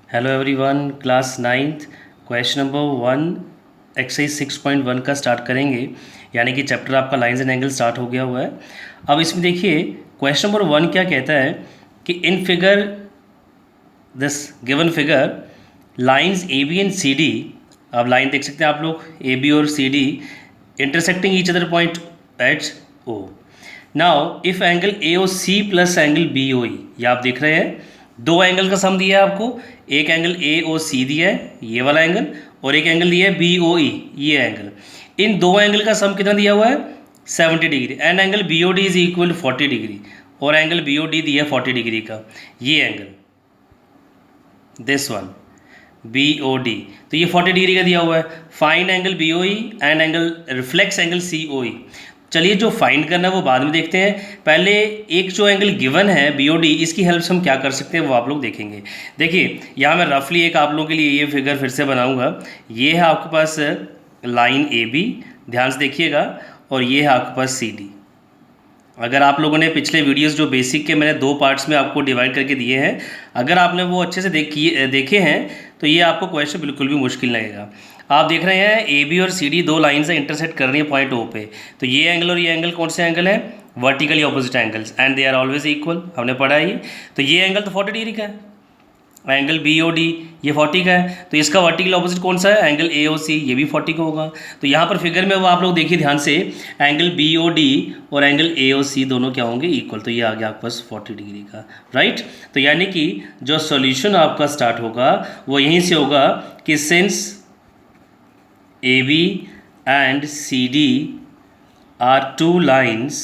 Hello everyone, class ninth question number 1 exercise 6.1 का start करेंगे। यानी कि चैप्टर आपका लाइंस एंड एंगल स्टार्ट हो गया हुआ है। अब इसमें देखिए क्वेश्चन नंबर 1 क्या कहता है कि in figure this given figure lines A B and C D. अब लाइन देख सकते हैं आप लोग, ए बी और C D intersecting each other point at O. Now if angle A O C plus angle B O E, ये आप देख रहे हैं दो एंगल का सम दिया है आपको। एक एंगल ए ओ सी दिया है, ये वाला एंगल, और एक एंगल दिया है बी ओ ई, ये एंगल। इन दो एंगल का सम कितना दिया हुआ है? 70 degree. And angle B O D is equal 40 degree, और एंगल बी ओ डी दिया है 40 डिग्री का। ये angle this one B O D, तो ये 40 डिग्री का दिया हुआ है। Find angle B O E and angle reflex angle C O E. चलिए जो फाइंड करना है वो बाद में देखते हैं, पहले एक जो एंगल गिवन है बी ओ डी, इसकी हेल्प से हम क्या कर सकते हैं वो आप लोग देखेंगे। देखिए यहाँ मैं रफली एक आप लोगों के लिए ये फिगर फिर से बनाऊंगा। ये है आपके पास लाइन ए बी, ध्यान से देखिएगा, और ये है आपके पास सी डी। अगर आप लोगों ने पिछले वीडियोस जो बेसिक के मैंने दो पार्ट्स में आपको डिवाइड करके दिए हैं, अगर आपने वो अच्छे से देखे हैं तो ये आपको क्वेश्चन बिल्कुल भी मुश्किल लगेगा। आप देख रहे हैं ए बी और सी डी दो लाइन से इंटरसेक्ट कर रही है पॉइंट ओ पे। तो ये एंगल और ये एंगल कौन से एंगल है? Vertically opposite angles, and they are always equal, हमने पढ़ा है ये। तो ये एंगल तो 40 डिग्री का है, एंगल बी ओ डी ये 40 का है, तो इसका वर्टिकल ऑपोजिट कौन सा है? एंगल ए ओ सी, ये भी 40 का होगा। तो यहाँ पर फिगर में वो आप लोग देखिए ध्यान से, एंगल बी ओ डी और एंगल ए ओ सी दोनों क्या होंगे? इक्वल। तो ये आ गया आपके पास 40 डिग्री का, राइट। तो यानी कि जो सॉल्यूशन आपका स्टार्ट होगा वो यहीं से होगा कि since A B and C D are two lines,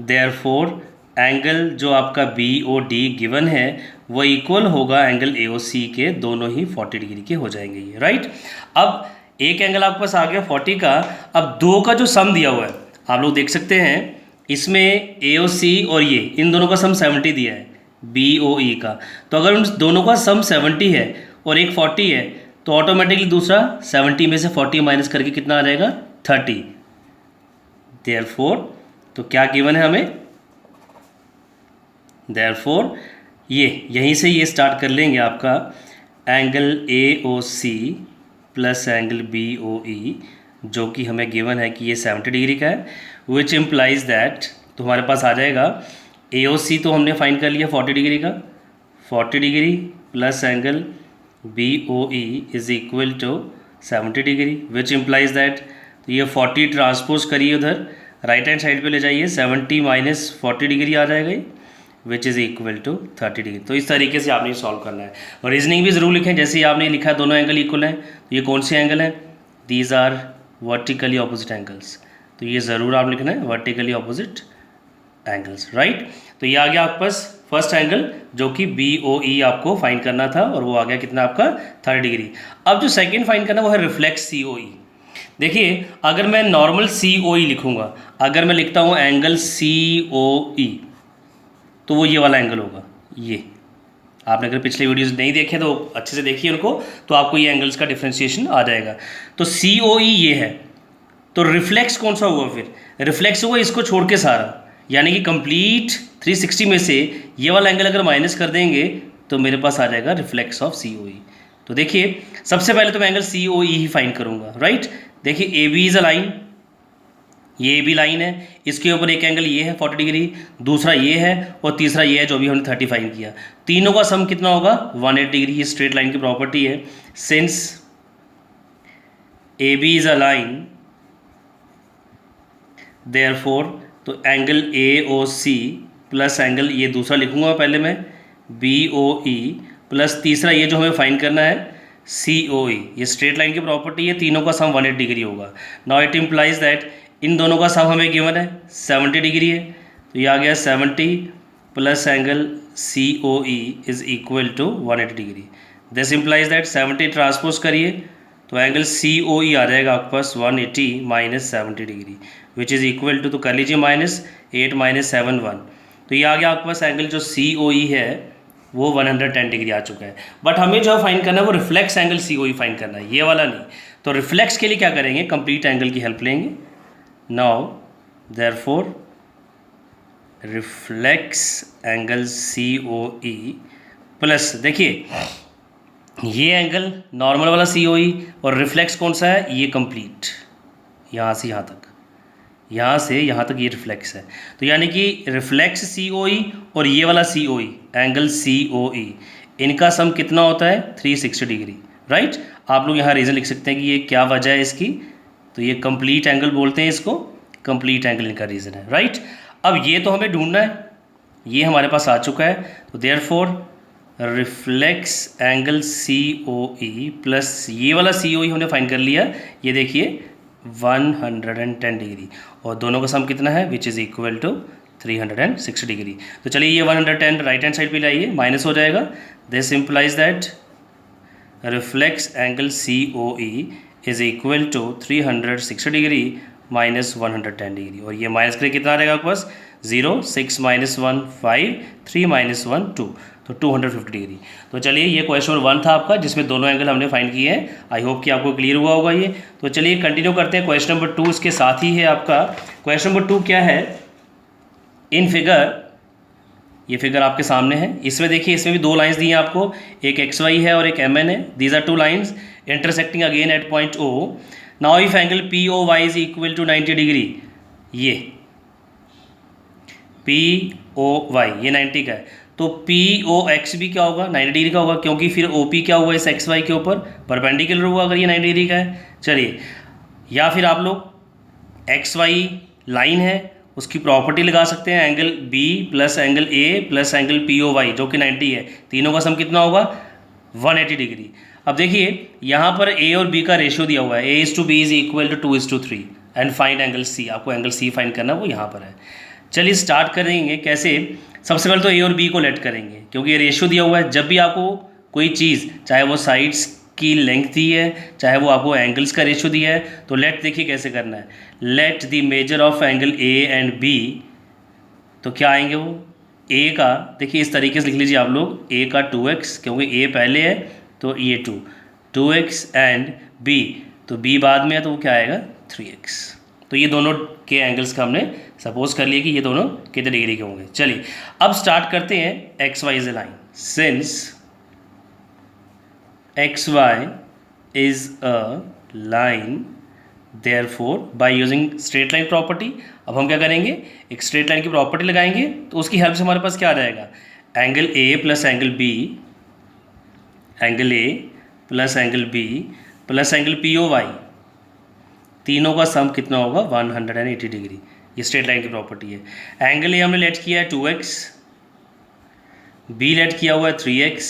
therefore angle जो आपका बी ओ डी गिवन है वो इक्वल होगा एंगल ए ओ सी के, दोनों ही 40 डिग्री के हो जाएंगे ये, राइट। अब एक एंगल आपके पास आ गया 40 का। अब दो का जो सम दिया हुआ है आप लोग देख सकते हैं, इसमें ए ओ सी और ये इन दोनों का सम 70 दिया है बी ओ ई का। तो अगर उन दोनों का सम 70 है और एक 40 है, तो ऑटोमेटिकली दूसरा 70 में से 40 माइनस करके कितना आ जाएगा? 30। देयरफॉर तो क्या गिवन है हमें? देयरफॉर ये यहीं से ये स्टार्ट कर लेंगे आपका angle A O C plus angle B O E, जो कि हमें गिवन है कि ये 70 डिग्री का है, विच इम्प्लाइज दैट, तो हमारे पास आ जाएगा ए ओ सी तो हमने फाइंड कर लिया 40 डिग्री का, 40 degree plus angle B O E is equal to 70 degree, which implies that, तो ये 40 ट्रांसपोज करिए उधर राइट हैंड साइड पे ले जाइए, 70 माइनस 40 डिग्री आ जाएगा which is equal to 30 degree. तो इस तरीके से आपने सॉल्व करना है, और रीजनिंग भी ज़रूर लिखें। जैसे आपने लिखा है दोनों एंगल इक्वल हैं, तो ये कौन से एंगल हैं? These are vertically opposite angles. तो ये ज़रूर आप लिखना है वर्टिकली ऑपोजिट एंगल्स, राइट। तो ये आ गया आपके पास फर्स्ट एंगल जो कि बी ओ ई आपको फाइंड करना था, और वो आ गया कितना आपका? 30 डिग्री। अब जो सेकेंड फाइंड करना वो है रिफ्लेक्स सी ओ ई। देखिए अगर मैं नॉर्मल सी ओ ई लिखूंगा, अगर मैं लिखता हूँ एंगल सी ओ ई, तो वो ये वाला एंगल होगा। ये आपने अगर पिछले वीडियोस नहीं देखे तो अच्छे से देखिए उनको, तो आपको ये एंगल्स का डिफ्रेंशिएशन आ जाएगा। तो सी ओ ई ये है, तो रिफ्लेक्स कौन सा हुआ? फिर रिफ्लेक्स हुआ इसको छोड़ के सारा, यानी कि कंप्लीट 360 में से ये वाला एंगल अगर माइनस कर देंगे तो मेरे पास आ जाएगा रिफ्लेक्स ऑफ सी ओ ई। तो देखिए सबसे पहले तो मैं एंगल सी ओ ई ही फाइंड करूँगा, राइट। देखिए A B is a line, ये भी लाइन है, इसके ऊपर एक एंगल ये है 40 डिग्री, दूसरा ये है, और तीसरा ये है जो भी हमने 35 किया। तीनों का सम कितना होगा? 180 डिग्री। ये स्ट्रेट लाइन की प्रॉपर्टी है। Since A B is a line, therefore तो angle A O C plus angle ये दूसरा लिखूंगा पहले मैं बी ओ ई, प्लस तीसरा ये जो हमें फाइंड करना है सी ओ ई, ये स्ट्रेट लाइन की प्रॉपर्टी है, तीनों का सम 180 डिग्री होगा। Now it implies that in दोनों का सम हमें गिवन है 70 डिग्री है, तो ये आ गया 70 plus angle C O E is equal to 180 degree. This implies that 70 transpose करिए तो एंगल सी ओ ई आ जाएगा आपके पास 180 minus 70 degree, which is equal to, तो कर लीजिए माइनस 8 माइनस 7 1, तो ये आ गया आपके पास एंगल जो सी ओ ई है वो 110 डिग्री आ चुका है। बट हमें जो फाइंड करना है वो रिफ्लेक्स एंगल सी ओ ई फाइंड करना है, ये वाला नहीं। तो रिफ्लेक्स के लिए क्या करेंगे? कंप्लीट एंगल की हेल्प लेंगे। Now therefore reflex angle COE plus देखिए ये एंगल नॉर्मल वाला सी ओ ई और रिफ्लेक्स कौन सा है, ये कंप्लीट, यहाँ से यहाँ तक, यहाँ से यहाँ तक ये रिफ्लेक्स है। तो यानी कि रिफ्लेक्स सी ओ ई और ये वाला सी ओ ई, एंगल सी ओ ई, इनका सम कितना होता है 360 डिग्री, राइट। आप लोग यहाँ रीज़न लिख सकते हैं कि ये क्या वजह है इसकी, तो ये कंप्लीट एंगल बोलते हैं इसको, कंप्लीट एंगल इनका रीज़न है, राइट। अब ये तो हमें ढूंढना है, ये हमारे पास आ चुका है, तो therefore reflex angle C O E plus ये वाला सी ओ ई हमने फाइंड कर लिया, ये देखिए 110 डिग्री, और दोनों का सम कितना है which is equal to 360 degree. तो चलिए ये 110 राइट हैंड साइड पे लाइए, माइनस हो जाएगा, this implies that reflex angle C O E is equal to 360 degree minus 110 degree, और ये माइनस करके कितना आ जाएगा आपके पास 0, 6 - 1 5, 3 - 1 2, तो 250 डिग्री। तो चलिए ये क्वेश्चन नंबर 1 था आपका, जिसमें दोनों एंगल हमने फाइंड किए हैं। आई होप कि आपको क्लियर हुआ होगा ये। तो चलिए कंटिन्यू करते हैं, क्वेश्चन नंबर 2 इसके साथ ही है आपका। क्वेश्चन नंबर 2 क्या है, इन फिगर, ये फिगर आपके सामने है, इसमें देखिए इसमें भी दो लाइंस दी हैं आपको, एक एक्स वाई है और एक एम एन है। These are two lines intersecting again at point O. Now if angle P O Y is equal to 90 degree, ये पी ओ वाई ये 90 का है, तो पी ओ एक्स भी क्या होगा 90 डिग्री का होगा, क्योंकि फिर ओ पी क्या हुआ इस एक्स वाई के ऊपर परपेंडिकुलर हुआ अगर ये 90 डिग्री का है। चलिए, या फिर आप लोग एक्स वाई लाइन है उसकी प्रॉपर्टी लगा सकते हैं, angle B plus angle A plus angle P O Y जो कि 90 है, तीनों का सम कितना होगा 180 डिग्री। अब देखिए यहाँ पर ए और बी का रेशियो दिया हुआ है, A/B is equal to 2:3 and find angle C, आपको एंगल सी फाइंड करना है, वो यहाँ पर है। चलिए स्टार्ट करेंगे कैसे। सबसे पहले तो ए और बी को लेट करेंगे, क्योंकि ये रेशियो दिया हुआ है। जब भी आपको कोई चीज़, चाहे वो साइड्स की लेंथ दी है, चाहे वो आपको एंगल्स का रेशियो दिया है, तो लेट देखिए कैसे करना है। Let the measure of angle A and B, तो क्या आएंगे वो, ए का देखिए इस तरीके से लिख लीजिए आप लोग, ए का 2x, क्योंकि ए पहले है तो ये 2x एंड बी, तो बी बाद में है तो वो क्या आएगा 3x। तो ये दोनों के एंगल्स का हमने सपोज कर लिया कि ये दोनों कितने डिग्री के होंगे। चलिए अब स्टार्ट करते हैं, X Y is a line, since X Y is a line, therefore by using straight line property. अब हम क्या करेंगे, एक स्ट्रेट लाइन की प्रॉपर्टी लगाएंगे, तो उसकी हेल्प से हमारे पास क्या आ जाएगा, angle A plus angle B, angle A plus angle B plus angle P O Y, तीनों का सम कितना होगा 180 डिग्री। ये स्ट्रेट लाइन की प्रॉपर्टी है। एंगल ए हमने लेट किया है 2x, बी लेट किया हुआ है 3x,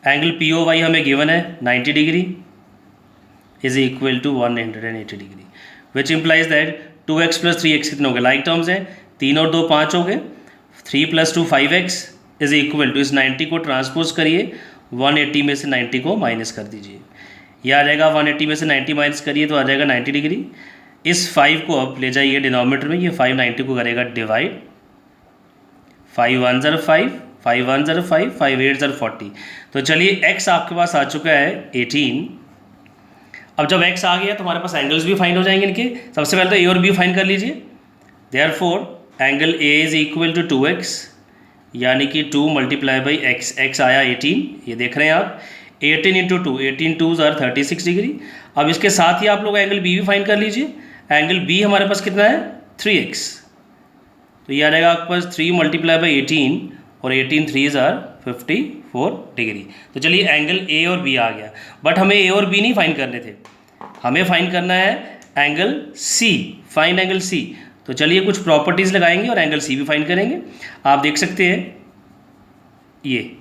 angle P O Y हमें गिवन है 90 degree is equal to 180 degree, which implies that 2x plus 3x कितने हो गए, लाइक टर्म्स हैं, 3 और 2 5 हो गए, 3 + 2 5x इज इक्वल टू, इस 90 को ट्रांसपोज करिए, 180 में से 90 को माइनस कर दीजिए, यह आ जाएगा 180 में से 90 माइनस करिए तो आ जाएगा 90 डिग्री। इस 5 को अब ले जाइए डिनोमिनेटर में, ये 5 90 को करेगा डिवाइड, 5 1 ज़र 5, 5 1 ज़र 5, 5 8 ज़र 40। तो चलिए x आपके पास आ चुका है 18। अब जब x आ गया तो हमारे पास एंगल्स भी फाइंड हो जाएंगे इनके। सबसे पहले तो a और b फाइंड कर लीजिए, therefore angle a is equal to 2x, यानी कि 2 × x, x आया 18, ये देख रहे हैं आप, 18 × 2, 18 2 ज़र 36 डिग्री। अब इसके साथ ही आप लोग एंगल b भी फाइंड कर लीजिए, एंगल b हमारे पास कितना है 3x, तो ये आ जाएगा आपके पास 3 × 18, और 18 3 ज़र 54 डिग्री। तो चलिए एंगल a और b आ गया, बट हमें a और b नहीं फाइंड करने थे, हमें फाइंड करना है angle c, find angle c। तो चलिए कुछ प्रॉपर्टीज़ लगाएंगे और एंगल c भी फाइंड करेंगे। आप देख सकते हैं ये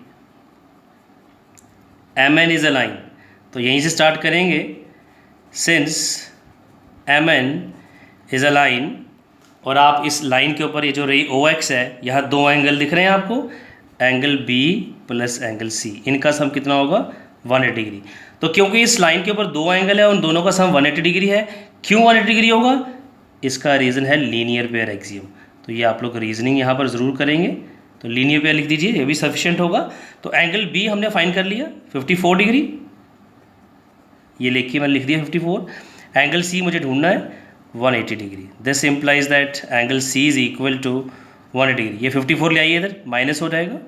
mn इज़ अ लाइन, तो यहीं से स्टार्ट करेंगे, since mn is a line, और आप इस लाइन के ऊपर ये जो रही OX है, यहाँ दो एंगल दिख रहे हैं आपको, angle B plus angle C, इनका सम कितना होगा 180 डिग्री। तो क्योंकि इस लाइन के ऊपर दो एंगल है, उन दोनों का सम 180 डिग्री है। क्यों 180 डिग्री होगा, इसका रीज़न है लीनियर पेयर एक्सियम। तो ये आप लोग रीजनिंग यहाँ पर ज़रूर करेंगे, तो लीनियर पेयर लिख दीजिए, ये भी सफिशिएंट होगा। तो एंगल B हमने फाइंड कर लिया 54 डिग्री, ये लिखिए, मैंने लिख दिया 54। एंगल C मुझे ढूंढना है 180 degree, this implies that angle C is equal to 180 degree. ये 54 ले आइए इधर, माइनस हो जाएगा,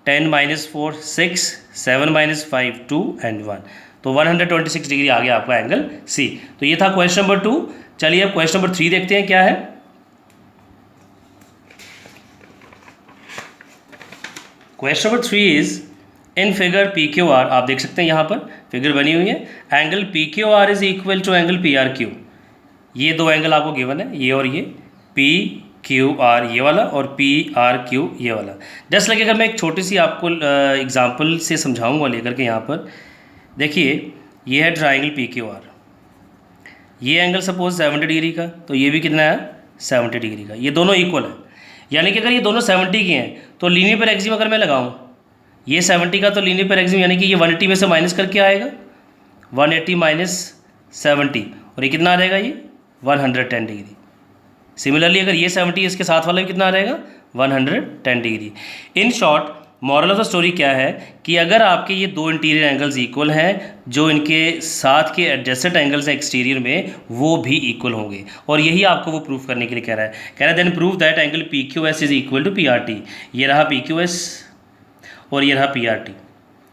10 माइनस 4 6, 7 माइनस 5 2 एंड 1, तो 126 डिग्री आ गया आपका एंगल सी। तो ये था क्वेश्चन नंबर 2। चलिए अब क्वेश्चन नंबर 3 देखते हैं क्या है। Question number 3 is in figure P Q are, आप देख सकते हैं यहाँ पर फिगर बनी हुई है, angle P Q R is equal to angle P R Q. ये दो एंगल आपको गिवन है, ये और ये, पी क्यू आर ये वाला और पी आर क्यू ये वाला। जस्ट लाइक अगर मैं एक छोटी सी आपको एग्जांपल से समझाऊंगा लेकर के, यहाँ पर देखिए ये है ट्राइंगल पी क्यू आर, ये एंगल सपोज 70 डिग्री का, तो ये भी कितना है 70 डिग्री का, ये दोनों इक्वल है। यानी कि अगर ये दोनों 70 के हैं तो लीनियर पेर एक्सिम अगर मैं लगाऊँ ये 70 का, तो लीनियर पेर एक्सिम यानी कि ये 180 में से माइनस करके आएगा, 180 माइनस 70, और ये कितना आ जाएगा ये 110 डिग्री। सिमिलरली अगर ये 70 इसके साथ वाला भी कितना आ जाएगा 110 degree. In short moral of the story क्या है कि अगर आपके ये दो इंटीरियर एंगल्स इक्वल हैं, जो इनके साथ के एडजेसेंट एंगल्स हैं एक्सटीरियर में वो भी इक्वल होंगे, और यही आपको वो प्रूफ करने के लिए कह रहा है then prove that angle P Q S is equal to P R T. ये रहा पी क्यू एस और ये रहा पी आर टी,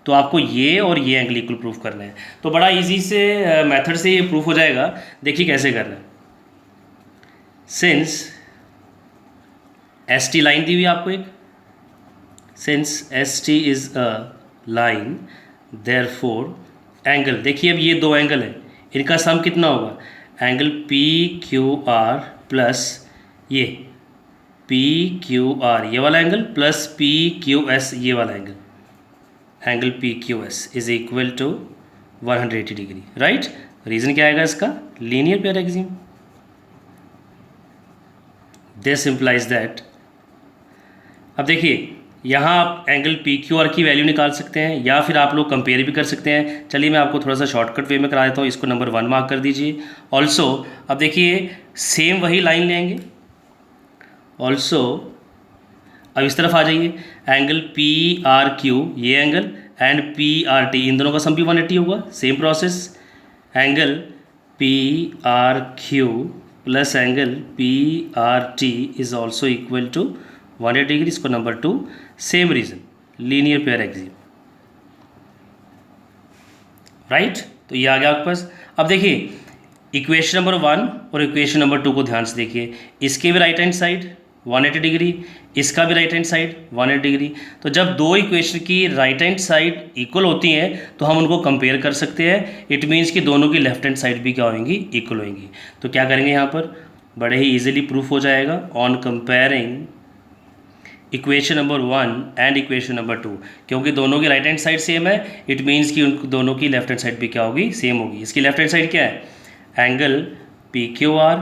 तो आपको ये और ये एंगल इक्वल प्रूफ करना है। तो बड़ा इजी से मेथड से ये प्रूफ हो जाएगा। देखिए कैसे करना है। सिंस एस टी लाइन दी हुई आपको एक, since S T is a line therefore angle, देखिए अब ये दो एंगल है, इनका सम कितना होगा, angle P Q R plus ये पी क्यू आर ये वाला angle plus P Q S ये वाला angle, angle P Q S is equal to 180 degree, right. Reason क्या आएगा इसका, linear pair axiom. This implies that, अब देखिए यहाँ आप एंगल पी क्यू आर की वैल्यू निकाल सकते हैं या फिर आप लोग कंपेयर भी कर सकते हैं। चलिए मैं आपको थोड़ा सा शॉर्टकट वे में करा देता हूँ, इसको नंबर 1 मार्क कर दीजिए। ऑल्सो अब देखिए सेम वही लाइन लेंगे, ऑल्सो अब इस तरफ आ जाइए, एंगल पी आर क्यू ये angle and P R T, इन दोनों का सम भी 180 होगा, same process, angle P R Q plus angle P R T is also equal to 180 degree. इसको number 2, same reason, linear pair axiom, right. तो ये आ गया आपके पास। अब देखिए इक्वेशन नंबर 1 और इक्वेशन नंबर 2 को ध्यान से देखिए, इसके भी राइट हैंड साइड 180 डिग्री, इसका भी राइट हैंड साइड 180 डिग्री। तो जब दो इक्वेशन की राइट हैंड साइड इक्वल होती हैं तो हम उनको कंपेयर कर सकते हैं। इट मीन्स कि दोनों की लेफ्ट हैंड साइड भी क्या होंगी, इक्वल होंगी। तो क्या करेंगे यहाँ पर, बड़े ही इजीली प्रूफ हो जाएगा on comparing equation number 1 and equation number 2, क्योंकि दोनों की राइट हैंड साइड सेम है, इट मीन्स कि उन दोनों की लेफ्ट हैंड साइड भी क्या होगी, सेम होगी। इसकी लेफ्ट हैंड साइड क्या है, angle P Q R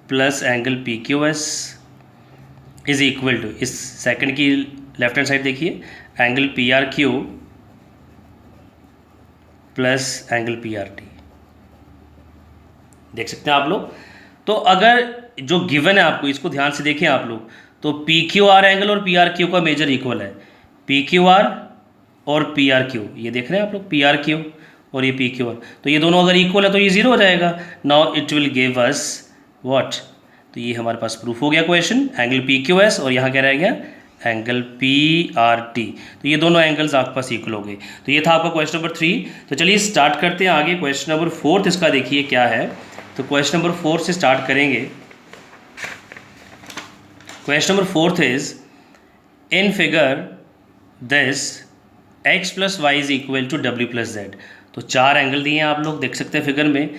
plus angle P Q S is equal to, इस सेकंड की लेफ्ट हैंड साइड देखिए, angle P R Q plus angle P R T, देख सकते हैं आप लोग। तो अगर जो गिवन है आपको, इसको ध्यान से देखें आप लोग, तो पी क्यू आर एंगल और पी आर क्यू का मेजर इक्वल है, पी क्यू आर और पी आर क्यू, ये देख रहे हैं आप लोग, पी आर क्यू और ये पी क्यू आर, तो ये दोनों अगर इक्वल है तो ये 0 हो जाएगा। Now it will give us what, तो ये हमारे पास प्रूफ हो गया question, angle P Q S और यहाँ क्या रह गया, एंगल पी आर टी, तो ये दोनों एंगल्स आपके पास इक्वल हो गए। तो ये था आपका क्वेश्चन नंबर 3। तो चलिए स्टार्ट करते हैं आगे। क्वेश्चन नंबर 4 इसका देखिए क्या है। तो क्वेश्चन नंबर 4 से स्टार्ट करेंगे। Question number 4 is in figure this x plus Y is equal to W plus Z. तो 4 एंगल दिए हैं आप लोग देख सकते हैं फिगर में,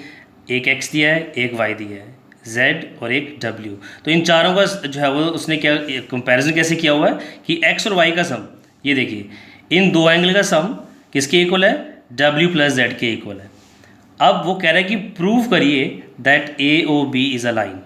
एक x दिया है, एक y दिया है, z और एक w। तो इन चारों का जो है वो उसने क्या कंपैरिजन कैसे किया हुआ है कि x और y का सम, ये देखिए इन दो एंगल का सम किसके इक्वल है, w प्लस जेड के इक्वल है। अब वो कह रहा है कि प्रूव करिए that AOB is a line.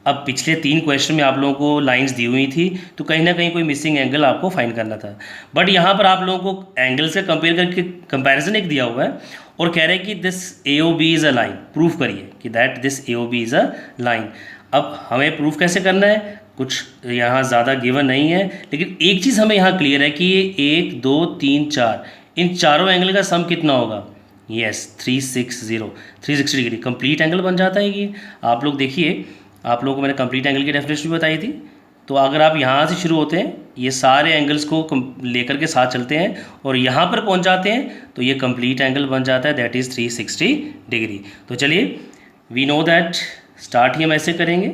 अब पिछले 3 क्वेश्चन में आप लोगों को लाइंस दी हुई थी, तो कहीं ना कहीं कोई मिसिंग एंगल आपको फाइंड करना था, बट यहाँ पर आप लोगों को एंगल से कंपेयर करके कंपैरिजन एक दिया हुआ है और कह रहे हैं कि this AOB is a line, proof करिए कि that this AOB is a line. अब हमें प्रूफ कैसे करना है, कुछ यहाँ ज़्यादा गिवन नहीं है, लेकिन एक चीज़ हमें यहाँ क्लियर है कि ये 1 2 3 4 इन चारों एंगल का सम कितना होगा, यस 360 डिग्री कंप्लीट एंगल बन जाता है ये। आप लोग देखिए, आप लोगों को मैंने कंप्लीट एंगल की डेफिनेशन भी बताई थी। तो अगर आप यहाँ से शुरू होते हैं, ये सारे एंगल्स को लेकर के साथ चलते हैं और यहाँ पर पहुँच जाते हैं तो ये कंप्लीट एंगल बन जाता है, दैट इज़ 360 डिग्री। तो चलिए वी नो दैट, स्टार्ट ही हम ऐसे करेंगे।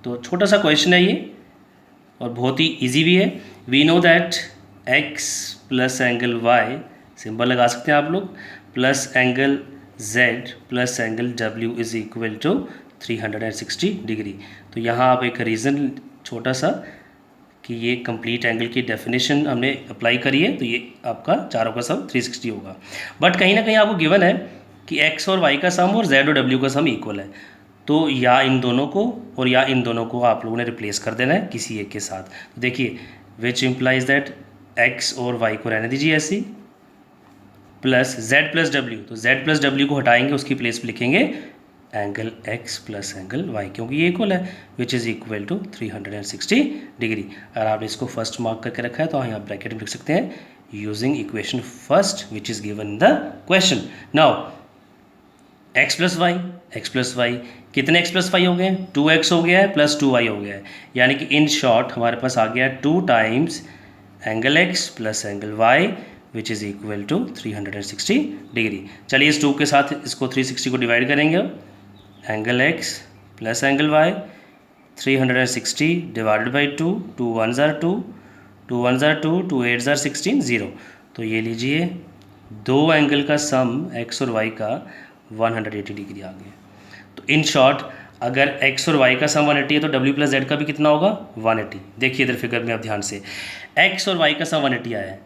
तो छोटा सा क्वेश्चन है ये और बहुत ही इजी भी है। We know that x plus angle y, symbol लगा सकते हैं आप लोग, plus angle z plus angle w is equal to 360 degree. तो यहाँ आप एक रीज़न छोटा सा कि ये कंप्लीट एंगल की डेफिनेशन हमने अप्लाई करी है, तो ये आपका चारों का सम 360 होगा। बट कहीं ना कहीं आपको गिवन है कि x और y का सम और z और w का सम इक्वल है, तो या इन दोनों को और या इन दोनों को आप लोगों ने रिप्लेस कर देना है किसी एक के साथ। तो देखिए विच इम्प्लाइज दैट x और y को रहने दीजिए ऐसी, प्लस z प्लस w, तो z प्लस w को हटाएंगे, उसकी प्लेस पे लिखेंगे angle x plus angle y, क्योंकि ये इक्वल है, which is equal to 360 degree. अगर आपने इसको फर्स्ट मार्क करके रखा है तो यहाँ ब्रैकेट में लिख सकते हैं using equation first which is given in the question. Now x plus Y, कितने x प्लस वाई हो गए? 2x हो गया है प्लस 2y हो गया है, यानी कि इन शॉर्ट हमारे पास आ गया 2 times angle x plus angle y which is equal to 360 degree. चलिए इस 2 के साथ इसको 360 को डिवाइड करेंगे अब, angle x plus angle y 360 divided by 2, 2 1 ज़ार 2, 2 1 ज़ार 2, 2 8 ज़ार 16, 0। तो ये लीजिए दो एंगल का सम x और y का 180 डिग्री आ गया। तो इन शॉर्ट अगर x और y का सम 180 है तो w प्लस z का भी कितना होगा? 180। देखिए इधर फिगर में आप ध्यान से, x और y का सम 180 आया है,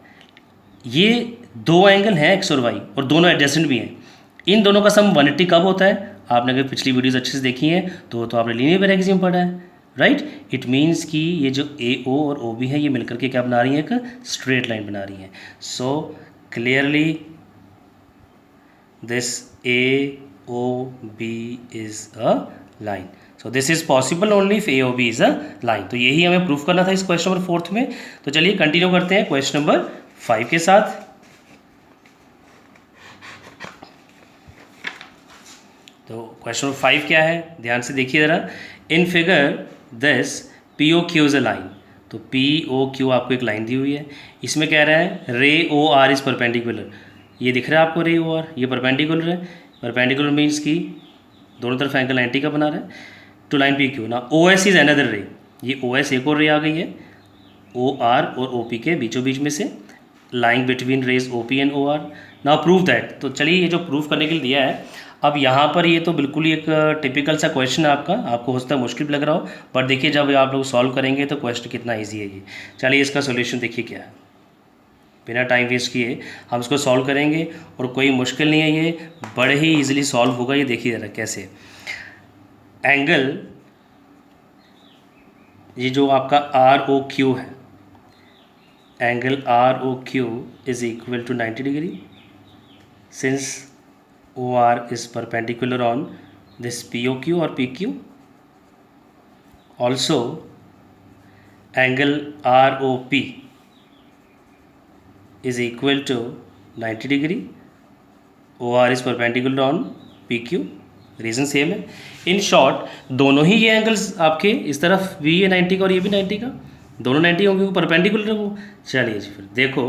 ये दो एंगल हैं x और y और दोनों एडजेसेंट भी हैं, इन दोनों का सम 180 कब होता है? आपने अगर पिछली वीडियोस अच्छे से देखी हैं तो आपने लीनियर पैरेललिज्म पढ़ा है, राइट। इट मीन्स कि ये जो AO और OB है ये मिलकर के क्या बना रही हैं? एक स्ट्रेट लाइन बना रही हैं। So clearly this AOB is a line. So this is possible only if AOB is a line. तो यही हमें प्रूफ करना था इस क्वेश्चन नंबर 4 में। तो चलिए कंटिन्यू करते हैं क्वेश्चन नंबर 5 के साथ। तो क्वेश्चन नंबर 5 क्या है, ध्यान से देखिए ज़रा। इन figure this POQ is a line. तो POQ आपको एक लाइन दी हुई है, इसमें कह रहा है रे OR इज परपेंडिकुलर। ये दिख रहा है आपको रे OR, ये परपेंडिकुलर है। परपेंडिकुलर मीन्स कि दोनों तरफ एंगल 90 का बना रहा है टू लाइन PQ। ना OS इज अनदर रे, ये OS एक और रे आ गई है OR और OP के बीचों बीच में से, line between rays OP and OR। Now prove that. तो चलिए ये जो प्रूफ करने के लिए दिया है, अब यहाँ पर ये तो बिल्कुल ही एक टिपिकल सा क्वेश्चन है आपका, आपको हो सकता है मुश्किल भी लग रहा हो, पर देखिए जब आप लोग सॉल्व करेंगे तो क्वेश्चन कितना ईजी है ये। चलिए इसका सोल्यूशन देखिए क्या है, बिना टाइम वेस्ट किए हम इसको सॉल्व करेंगे और कोई मुश्किल नहीं है, ये बड़े ही इजीली सॉल्व होगा। ये देखिए ज़रा कैसे। एंगल ये जो आपका ROQ है, angle ROQ is equal to 90 degree since OR is perpendicular on this POQ or PQ. Also angle ROP is equal to 90 degree. OR is perpendicular on PQ. Reason same है। In short दोनों ही ये angles आपके इस तरफ भी ये 90 का और ये भी 90 का, दोनों 90 होंगे, परपेंडिकुलर है वो। चलिए जी फिर देखो,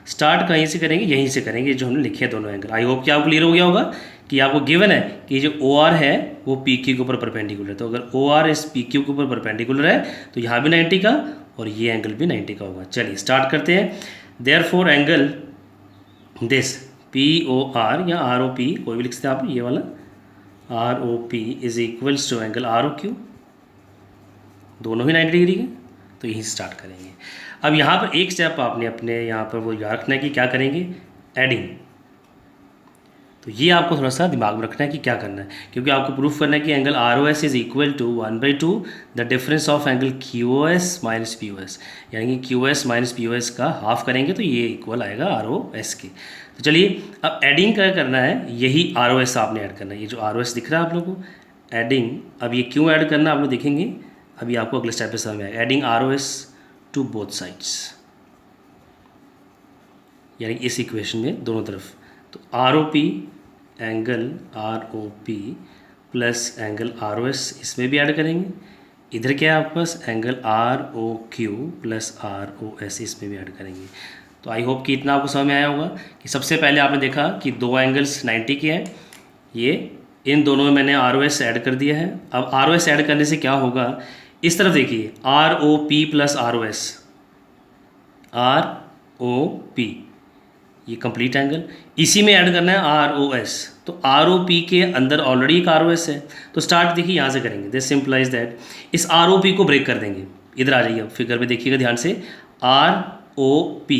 स्टार्ट कहीं से करेंगे, यहीं से करेंगे जो हमने लिखे हैं दोनों एंगल। आई होप कि आपको क्लियर हो गया होगा कि आपको गिवन है कि जो OR है वो PQ के ऊपर परपेंडिकुलर है। तो अगर OR इस PQ के ऊपर परपेंडिकुलर है तो यहाँ भी 90 का और ये एंगल भी 90 का होगा। चलिए स्टार्ट करते हैं। देयरफॉर एंगल दिस POR या ROP कोई भी लिख सकते हैं आप, ये वाला ROP is equals to angle ROQ, दोनों ही 90 डिग्री के। तो यहीं स्टार्ट करेंगे। अब यहाँ पर एक स्टेप आपने अपने यहाँ पर वो याद रखना है कि क्या करेंगे, एडिंग। तो ये आपको थोड़ा सा दिमाग में रखना है कि क्या करना है, क्योंकि आपको प्रूफ करना है कि angle ROS is equal to 1/2 the difference of angle QOS minus POS, यानी कि QS माइनस POS का हाफ करेंगे तो ये इक्वल आएगा ROS के। तो चलिए अब एडिंग क्या करना है, यही ROS आपने ऐड करना है। ये जो ROS दिख रहा है आप लोगों को, एडिंग। अब ये क्यों ऐड करना है आप लोग देखेंगे, अभी आपको अगले स्टेप पे समझ में आएगा। Adding ROS to both sides, यानी इस इक्वेशन में दोनों तरफ। तो ROP angle ROP plus angle ROS इसमें भी ऐड करेंगे, इधर क्या है आपके पास angle R O Q plus R O S, इसमें भी ऐड करेंगे। तो आई होप कि इतना आपको समझ में आया होगा कि सबसे पहले आपने देखा कि दो एंगल्स 90 के हैं, ये इन दोनों में मैंने आर ओ एस ऐड कर दिया है। अब आर ओ एस ऐड करने से क्या होगा, इस तरफ देखिए R O P plus R O S, R O P, ये कंप्लीट एंगल, इसी में ऐड करना है आर ओ एस। तो आर ओ पी के अंदर ऑलरेडी एक आर ओ एस है, तो स्टार्ट देखिए यहाँ से करेंगे। दिस सिंप्लाइज दैट इस आर ओ पी को ब्रेक कर देंगे। इधर आ जाइए, अब फिगर में देखिएगा ध्यान से, आर ओ पी,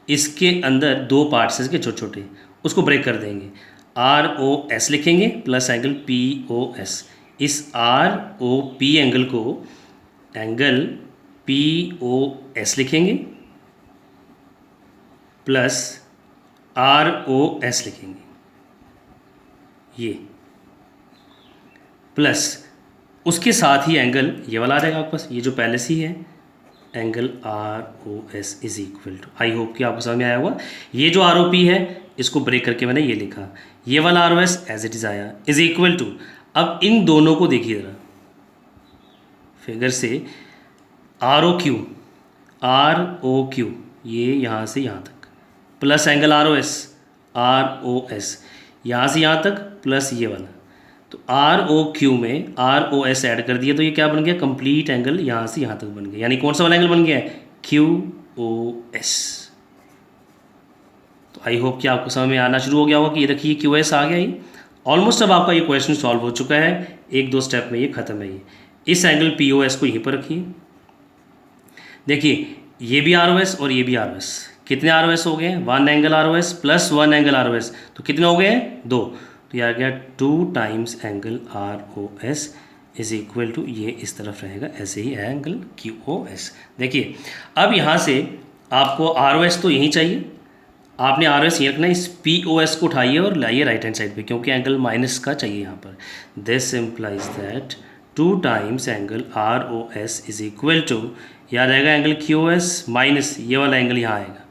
इसके अंदर दो पार्ट्स हैं इसके छोटे छोटे, उसको ब्रेक कर देंगे। आर ओ एस लिखेंगे plus angle P O S. इस आर ओ पी एंगल को एंगल पी ओ एस लिखेंगे प्लस आर ओ एस लिखेंगे, ये प्लस उसके साथ ही एंगल ये वाला आ जाएगा आपके पास, ये जो पहले से ही है, angle R O S is equal to, I hope कि आपको समझ में आया होगा। ये जो आर ओ पी है इसको ब्रेक करके मैंने ये लिखा, ये वाला R O S as it is आया, इज इक्वल टू। अब इन दोनों को देखिए ज़रा फिगर से, R O Q, R O Q, ये यहाँ से यहाँ तक, plus angle R O S, R O S, यहाँ से यहाँ तक प्लस ये वाला। तो आर ओ क्यू में आर ओ एस ऐड कर दिया, तो ये क्या बन गया, कंप्लीट एंगल यहाँ से यहाँ तक बन गया। यानी कौन सा वाला एंगल बन गया है, क्यू ओ एस। तो आई होप कि आपको समझ में आना शुरू हो गया होगा कि ये देखिए क्यू एस आ गया। ये ऑलमोस्ट अब आपका ये क्वेश्चन सॉल्व हो चुका है, एक दो स्टेप में ये खत्म है। ये इस एंगल पी ओ एस को यहीं पर रखिए। देखिए ये भी आर ओ एस और ये भी आर ओ एस, कितने आर ओ एस हो गए, one angle R O S plus one angle R O S, तो कितने हो गए हैं, दो। तो ये आ गया 2 times angle R O S is equal to, ये इस तरफ रहेगा ऐसे ही एंगल क्यू ओ एस। देखिए अब यहाँ से आपको आर ओ एस तो यहीं चाहिए, आपने आर ओ एस यहीं रखना है, इस पी ओ एस को उठाइए और लाइए राइट हैंड साइड पे, क्योंकि एंगल माइनस का चाहिए यहाँ पर। This implies that 2 times angle R O S is equal to, याद आएगा angle Q O S minus ये वाला एंगल यहाँ आएगा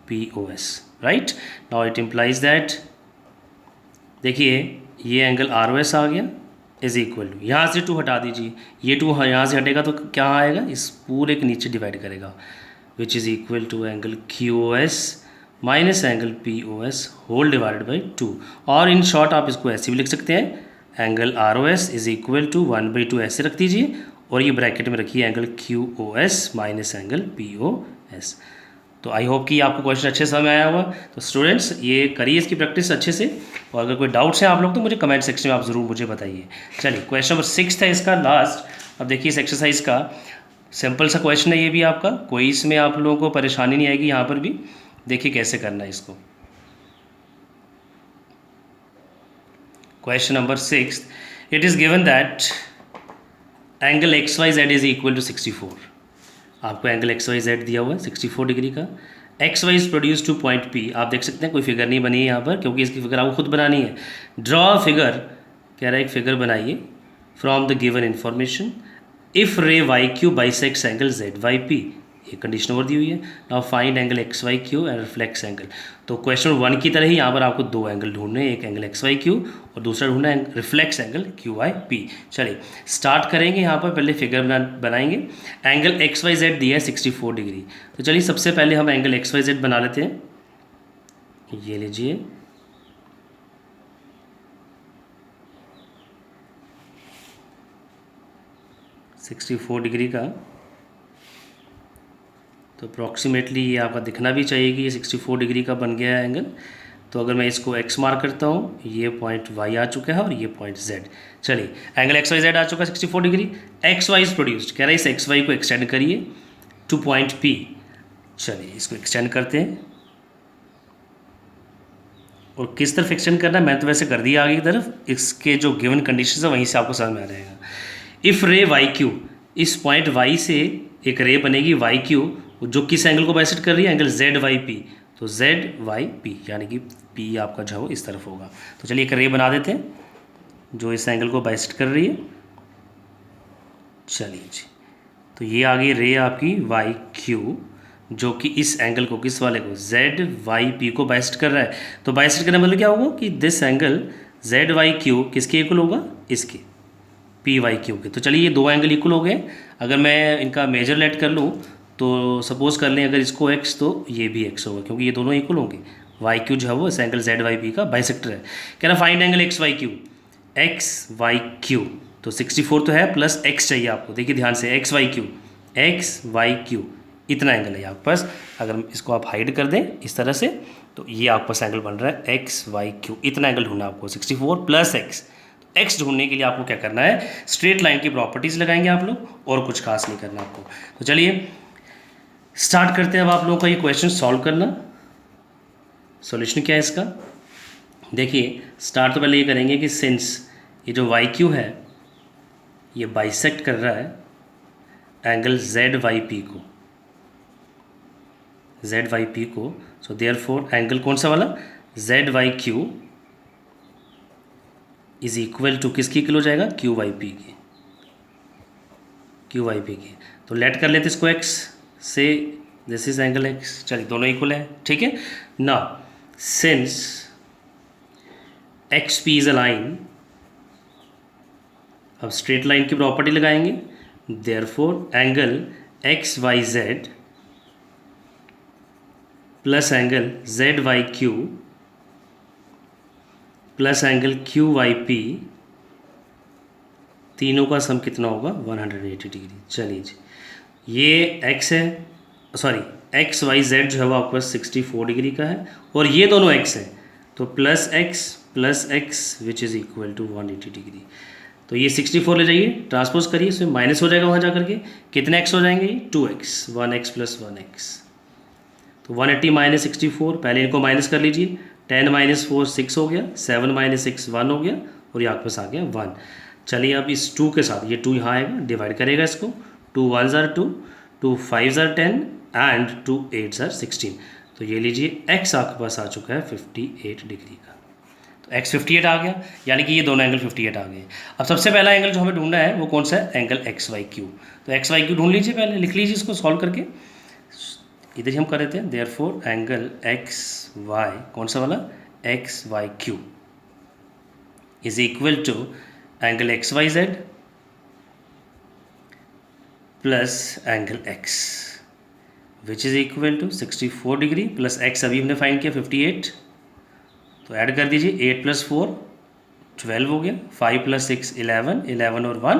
P O S, right. Now it implies that, देखिए ये एंगल आर ओ एस आ गया इज इक्वल टू, यहाँ से 2 हटा दीजिए, ये 2 यहाँ से हटेगा तो क्या आएगा, इस पूरे के नीचे डिवाइड करेगा, which is equal to angle Q O S minus angle P O S whole divided by 2। और इन शॉर्ट आप इसको ऐसे भी लिख सकते हैं, angle R O S is equal to 1/2 ऐसे रख दीजिए, और ये ब्रैकेट में रखिए angle Q O S minus angle P O S. तो आई होप कि आपको क्वेश्चन अच्छे समझ में आया होगा। तो स्टूडेंट्स ये करिए इसकी प्रैक्टिस अच्छे से, और अगर कोई डाउट्स हैं आप लोग तो मुझे कमेंट सेक्शन में आप ज़रूर मुझे बताइए। चलिए क्वेश्चन नंबर 6 है इसका लास्ट। अब देखिए इस एक्सरसाइज का सिंपल सा क्वेश्चन है ये भी आपका, कोई इसमें आप लोगों को परेशानी नहीं आएगी। यहाँ पर भी देखिए कैसे करना है इसको। Question number 6, it is given that angle X Y Z is equal to 64। आपको एंगल एक्स वाई जेड दिया हुआ है 64 डिग्री का। X Y is produce to point P, आप देख सकते हैं कोई फिगर नहीं बनी है यहाँ पर, क्योंकि इसकी फिगर आपको खुद बनानी है। ड्रॉ फिगर, कह रहा है एक फिगर बनाइए from the given information if ray Y Q bisects angle Z Y P, ये कंडीशन और दी हुई है। Now find angle X Y Q and reflex angle. तो क्वेश्चन 1 की तरह ही यहाँ पर आपको 2 एंगल ढूंढने हैं, एक एंगल एक्स वाई क्यू और दूसरा ढूंढना है reflex angle Q Y P. चलिए स्टार्ट करेंगे, यहाँ पर पहले फिगर बनाएंगे। एंगल एक्स वाई जेड दिया है 64 डिग्री, तो चलिए सबसे पहले हम एंगल एक्स वाई जेड बना लेते हैं। ये लीजिए, $64 डिग्री का, तो अप्रॉक्सीमेटली ये आपका दिखना भी चाहिए कि ये 64 डिग्री का बन गया है एंगल। तो अगर मैं इसको x मार्क करता हूँ, ये पॉइंट y आ चुका है और ये पॉइंट z। चलिए एंगल एक्स वाई जेड आ चुका है 64 degree. X Y is produced, कह रहा है इस एक्स वाई को एक्सटेंड करिए टू पॉइंट P। चलिए इसको एक्सटेंड करते हैं, और किस तरफ एक्सटेंड करना है, मैं तो वैसे कर दिया आगे की तरफ, इसके जो गिवन कंडीशन है वहीं से आपको समझ में आ जाएगा। इफ़ रे वाई क्यू, इस पॉइंट y से एक रे बनेगी वाई क्यू, जो किस एंगल को बाइसेक्ट कर रही है, एंगल जेड वाई पी। तो जेड वाई पी यानी कि पी आपका जो इस तरफ होगा। तो चलिए एक रे बना देते हैं जो इस एंगल को बाइसेक्ट कर रही है। चलिए जी, तो ये आ गई रे आपकी वाई क्यू, जो कि इस एंगल को, किस वाले को, जेड वाई पी को बाइसेक्ट कर रहा है। तो बाइसेक्ट करने मतलब क्या होगा कि this angle Z Y Q किसके इक्वल होगा, इसके। पी वाई क्यू के। तो चलिए ये दो एंगल इक्वल हो गए। अगर मैं इनका मेजर लेट कर लूँ तो सपोज कर लें अगर इसको x तो ये भी x होगा, क्योंकि ये दोनों इक्वल होंगे। वाई क्यू जो है वो इस एंगल जेड वाई पी का बाइसेक्टर है। कह रहा find angle X Y Q. X Y Q तो 64 तो है, प्लस x चाहिए आपको। देखिए ध्यान से, एक्स वाई क्यू इतना एंगल है आपके पास। अगर इसको आप हाइड कर दें इस तरह से तो ये आपके पास एंगल बन रहा है एक्स वाई क्यू। इतना एंगल ढूंढना आपको 64 प्लस एक्स। एक्स ढूंढने के लिए आपको क्या करना है, स्ट्रेट लाइन की प्रॉपर्टीज लगाएंगे आप लोग, और कुछ खास नहीं करना आपको। तो चलिए स्टार्ट करते हैं अब आप लोगों का ये क्वेश्चन सॉल्व करना। सॉल्यूशन क्या है इसका, देखिए स्टार्ट तो पहले ये करेंगे कि सिंस ये जो वाई क्यू है ये बाइसेक्ट कर रहा है एंगल जेड वाई पी को, सो देयरफॉर एंगल कौन सा वाला, Z Y Q is equal to किसकी इक्वल हो जाएगा, क्यू वाई पी के। तो लेट कर लेते इसको x से, दिस इज एंगल x। चलिए दोनों इक्वल है, ठीक है ना। Since X P is a line, अब स्ट्रेट लाइन की प्रॉपर्टी लगाएंगे। Therefore angle X Y Z plus angle Z Y Q plus angle Q Y P, तीनों का सम कितना होगा 180 डिग्री। चलिए जी, ये x है, सॉरी एक्स वाई जेड जो है वो आपके पास 64 डिग्री का है, और ये दोनों x है तो plus X which is equal to 180 degree. तो ये 64 ले जाइए, ट्रांसपोज करिए, इसमें माइनस हो जाएगा वहाँ जा करके। कितने x हो जाएंगे, 2x, 1x प्लस 1x। तो 180 माइनस 64, पहले इनको माइनस कर लीजिए। 10 माइनस 4 6 हो गया, 7 माइनस 6 1 हो गया, और ये आपके पास आ गया 1। चलिए अब इस 2 के साथ ये 2 यहाँ आएगा, डिवाइड करेगा इसको। 2 1s are 2, 2 5s are 10 and 2 8s are 16। तो ये लीजिए x आपके पास आ चुका है 58 डिग्री का। तो x 58 आ गया, यानी कि ये दोनों एंगल 58 आ गए। अब सबसे पहला एंगल जो हमें ढूंढना है वो कौन सा है, एंगल एक्स वाई क्यू। तो एक्स वाई क्यू ढूंढ लीजिए, पहले लिख लीजिए इसको सॉल्व करके। इधर ही हम कर देते हैं, देयरफॉर एंगल एक्स वाई, कौन सा वाला, X Y Q is equal to angle X Y Z plus angle X which is equal to 64 degree plus X अभी हमने फाइंड किया 58। तो ऐड कर दीजिए, 8 प्लस 4 12 हो गया, 5 प्लस 6 11, 11 और 1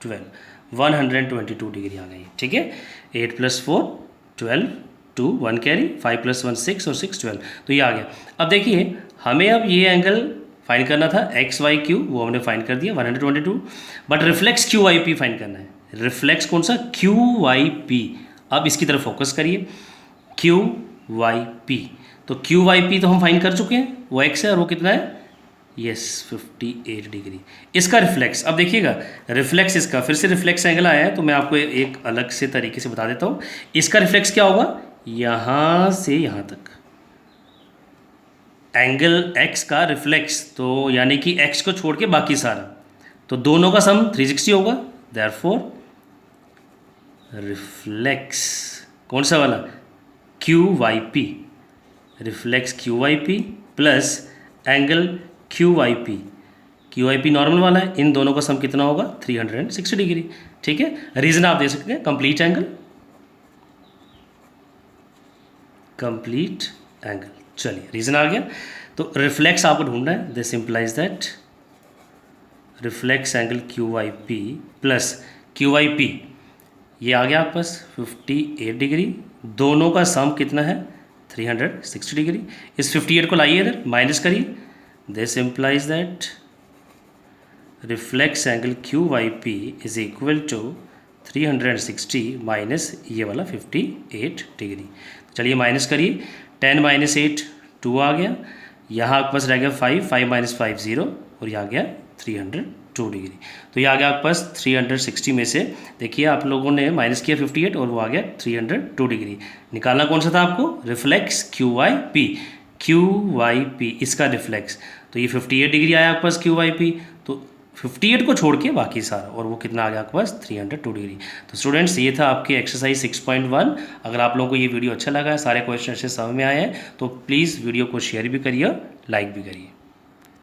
12, 122 डिग्री आ गई, ठीक है। 8 प्लस 4 12, 2 1 कैरी, 5 प्लस 1 6 और 6 12, तो ये आ गया। अब देखिए हमें अब ये एंगल फाइंड करना था एक्स वाई क्यू, वो हमने फाइंड कर दिया 122, but reflex Q Y P find करना है। रिफ्लेक्स कौन सा, क्यू वाई पी। अब इसकी तरफ फोकस करिए, क्यू वाई पी। तो क्यू वाई पी तो हम फाइंड कर चुके हैं, वो एक्स है और वो कितना है, यस 58 डिग्री। इसका रिफ्लेक्स, अब देखिएगा रिफ्लेक्स इसका फिर से रिफ्लेक्स एंगल आया है, तो मैं आपको एक अलग से तरीके से बता देता हूँ। इसका रिफ्लेक्स क्या होगा, यहाँ से यहाँ तक एंगल x का रिफ्लेक्स, तो यानी कि x को छोड़ के बाकी सारा, तो दोनों का सम 360 होगा। देयरफॉर रिफ्लेक्स कौन सा वाला, Q Y P, reflex Q Y P plus angle Q Y P normal वाला है, इन दोनों का सम कितना होगा 360 डिग्री, ठीक है। रीजन आप दे सकते हैं, कंप्लीट एंगल। चलिए रीजन आ गया। तो रिफ्लेक्स आपको ढूंढना है, this implies that reflex angle Q Y P plus Q Y P, ये आ गया आपके पास 58 डिग्री, दोनों का सम कितना है 360 डिग्री। इस 58 को लाइए इधर, माइनस करिए, this implies that reflex angle Q Y P is equal to 360 minus ये वाला 58 डिग्री। चलिए माइनस करिए, 10 माइनस 8 2 आ गया, यहाँ आपके पास रह गया 5 माइनस 5 0, और ये आ गया 302 डिग्री। तो ये आ गया आपके पास 360 में से, देखिए आप लोगों ने माइनस किया 58 और वो आ गया 302 डिग्री। निकालना कौन सा था आपको, रिफ्लेक्स क्यू वाई पी इसका रिफ्लेक्स, तो ये 58 डिग्री आया आपके पास क्यू वाई पी, तो 58 को छोड़ के बाकी सारा, और वो कितना आ गया आपके पास 302 डिग्री। तो स्टूडेंट्स ये था आपके एक्सरसाइज 6.1। अगर आप लोगों को ये वीडियो अच्छा लगा है, सारे क्वेश्चन अच्छे समझ में आए हैं, तो प्लीज़ वीडियो को शेयर भी करिए, लाइक भी करिए।